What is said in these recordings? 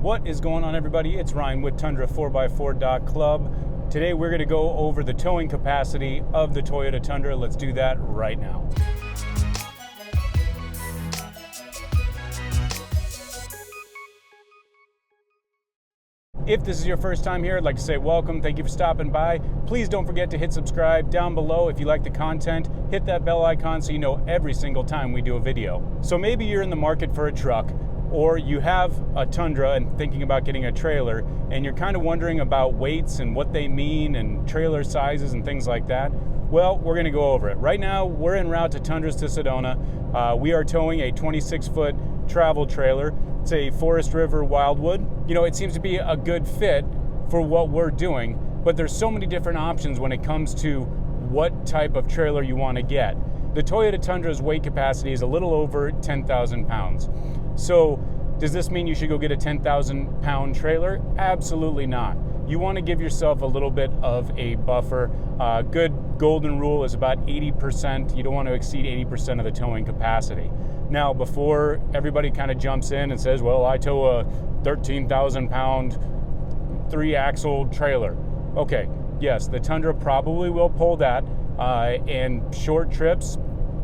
What is going on, everybody? It's Ryan with Tundra 4x4.club. Today we're going to go over the towing capacity of the Toyota Tundra. Let's do that right now. If this is your first time here, I'd like to say welcome. Thank you for stopping by. Please don't forget to hit subscribe down below if you like the content. Hit that bell icon so you know every single time we do a video. So maybe you're in the market for a truck, or you have a Tundra and thinking about getting a trailer, and you're kind of wondering about weights and what they mean and trailer sizes and things like that. Well, we're going to go over it. Right now, we're en route to Tundras to Sedona. We are towing a 26-foot travel trailer. It's a Forest River Wildwood. You know, it seems to be a good fit for what we're doing, but there's so many different options when it comes to what type of trailer you want to get. The Toyota Tundra's weight capacity is a little over 10,000 pounds. So does this mean you should go get a 10,000 pound trailer? Absolutely not. You want to give yourself a little bit of a buffer. Good golden rule is about 80%. You don't want to exceed 80% of the towing capacity. Now, before everybody kind of jumps in and says, well, I tow a 13,000 pound 3-axle trailer. Okay, yes, the Tundra probably will pull that, and short trips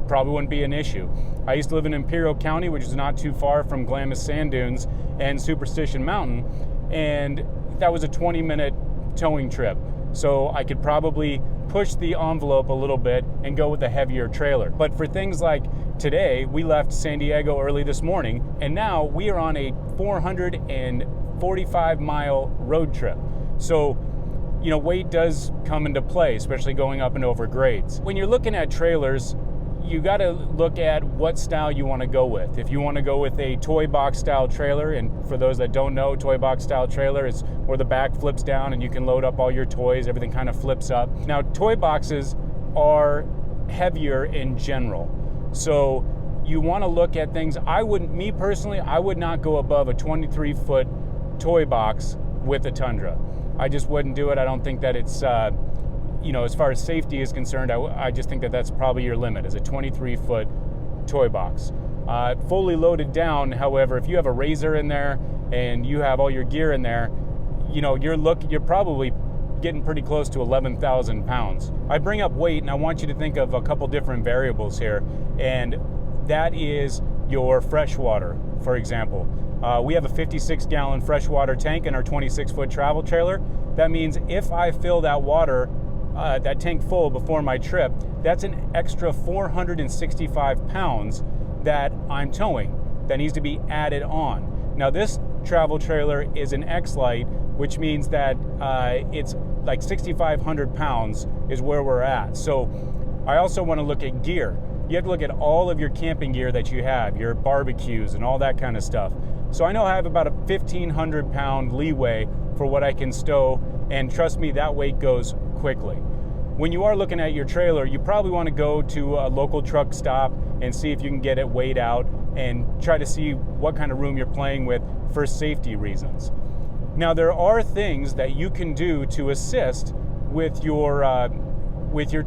probably wouldn't be an issue. I used to live in Imperial County, which is not too far from Glamis Sand Dunes and Superstition Mountain, and that was a 20-minute towing trip. So I could probably push the envelope a little bit and go with a heavier trailer. But for things like today, we left San Diego early this morning, and now we are on a 445-mile road trip. So, you know, weight does come into play, especially going up and over grades. When you're looking at trailers, you got to look at what style you want to go with. If you want to go with a toy box style trailer, and for those that don't know, toy box style trailer is where the back flips down and you can load up all your toys, everything kind of flips up. Now, toy boxes are heavier in general. So you want to look at things. Me personally, I would not go above a 23-foot toy box with a Tundra. I just wouldn't do it. I don't think that it's, you know, as far as safety is concerned, I just think that that's probably your limit, is a 23-foot toy box. Fully loaded down, however, if you have a RZR in there and you have all your gear in there, you know, you're probably getting pretty close to 11,000 pounds. I bring up weight, and I want you to think of a couple different variables here, and that is your freshwater, for example. We have a 56-gallon freshwater tank in our 26-foot travel trailer. That means if I fill that water, that tank full before my trip, that's an extra 465 pounds that I'm towing that needs to be added on. Now, this travel trailer is an X-Lite, which means that it's like 6,500 pounds is where we're at. So I also want to look at gear. You have to look at all of your camping gear that you have, your barbecues and all that kind of stuff. So I know I have about a 1,500 pound leeway for what I can stow, and trust me, that weight goes quickly. When you are looking at your trailer, you probably want to go to a local truck stop and see if you can get it weighed out and try to see what kind of room you're playing with for safety reasons. Now, there are things that you can do to assist with your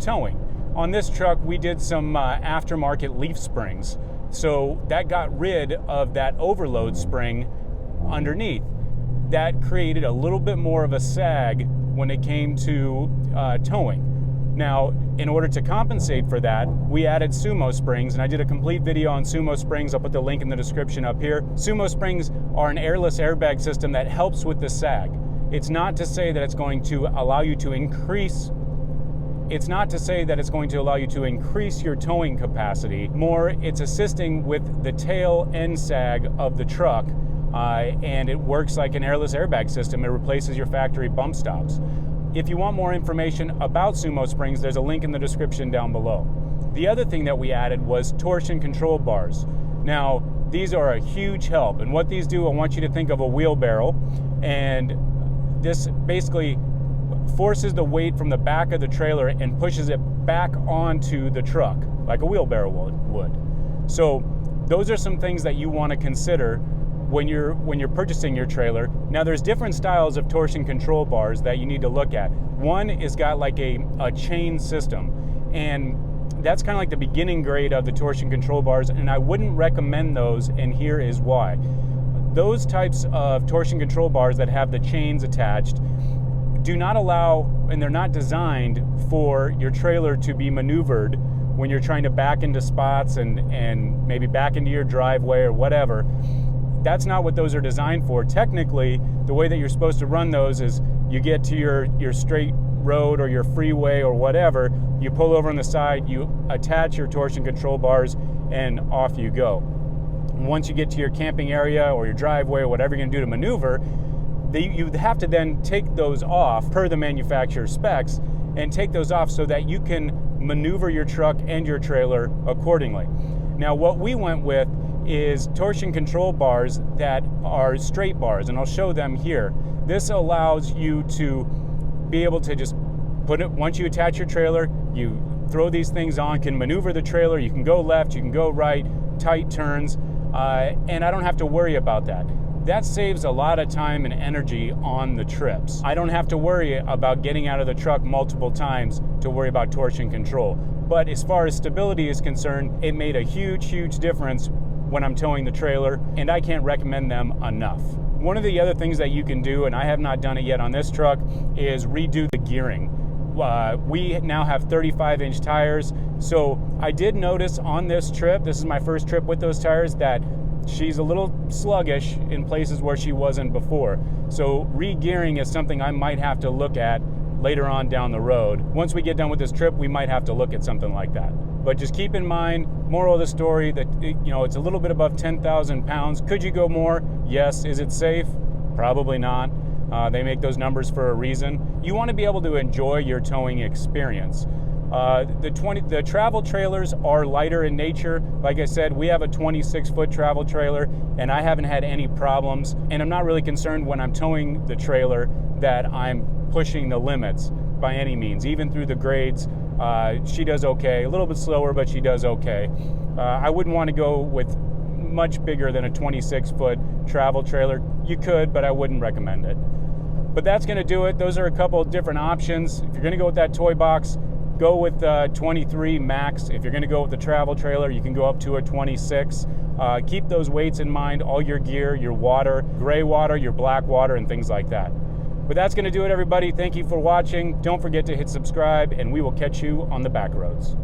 towing. On this truck, we did some aftermarket leaf springs. So that got rid of that overload spring underneath. That created a little bit more of a sag when it came to towing. Now, in order to compensate for that, we added Sumo Springs, and I did a complete video on Sumo Springs. I'll put the link in the description up here. Sumo Springs are an airless airbag system that helps with the sag. It's not to say that it's going to allow you to increase your towing capacity. More, it's assisting with the tail end sag of the truck, and it works like an airless airbag system. It replaces your factory bump stops. If you want more information about Sumo Springs, there's a link in the description down below. The other thing that we added was torsion control bars. Now, these are a huge help, and what these do, I want you to think of a wheelbarrow, and this basically forces the weight from the back of the trailer and pushes it back onto the truck like a wheelbarrow would. So those are some things that you want to consider when you're purchasing your trailer. Now, there's different styles of torsion control bars that you need to look at. One is got like a chain system, and that's kind of like the beginning grade of the torsion control bars, and I wouldn't recommend those, and here is why. those types of torsion control bars that have the chains attached do not allow, and they're not designed for your trailer to be maneuvered when you're trying to back into spots and maybe back into your driveway or whatever. That's not what those are designed for. Technically, the way that you're supposed to run those is you get to your straight road or your freeway or whatever, you pull over on the side, you attach your torsion control bars, and off you go. Once you get to your camping area or your driveway or whatever you're gonna do to maneuver, you have to then take those off per the manufacturer's specs, and take those off so that you can maneuver your truck and your trailer accordingly. Now, what we went with is torsion control bars that are straight bars, and I'll show them here. This allows you to be able to just put it, once you attach your trailer, you throw these things on, can maneuver the trailer, you can go left, you can go right, tight turns, and I don't have to worry about that. That saves a lot of time and energy on the trips. I don't have to worry about getting out of the truck multiple times to worry about torsion control. But as far as stability is concerned, it made a huge difference when I'm towing the trailer, and I can't recommend them enough. One of the other things that you can do, and I have not done it yet on this truck, is redo the gearing. We now have 35-inch tires, so I did notice on this trip, this is my first trip with those tires, that she's a little sluggish in places where she wasn't before. So re-gearing is something I might have to look at later on down the road. Once we get done with this trip, we might have to look at something like that. But just keep in mind, moral of the story, that it's a little bit above 10,000 pounds. Could you go more? Yes. Is it safe? Probably not. They make those numbers for a reason. You want to be able to enjoy your towing experience. The travel trailers are lighter in nature. Like I said, we have a 26-foot travel trailer, and I haven't had any problems. And I'm not really concerned when I'm towing the trailer that I'm pushing the limits by any means. Even through the grades, she does okay. A little bit slower, but she does okay. I wouldn't want to go with much bigger than a 26-foot travel trailer. You could, but I wouldn't recommend it. But that's going to do it. Those are a couple of different options. If you're going to go with that toy box, go with 23 max. If you're going to go with the travel trailer, you can go up to a 26. Keep those weights in mind, all your gear, your water, gray water, your black water, and things like that. But that's going to do it, everybody. Thank you for watching. Don't forget to hit subscribe, and we will catch you on the back roads.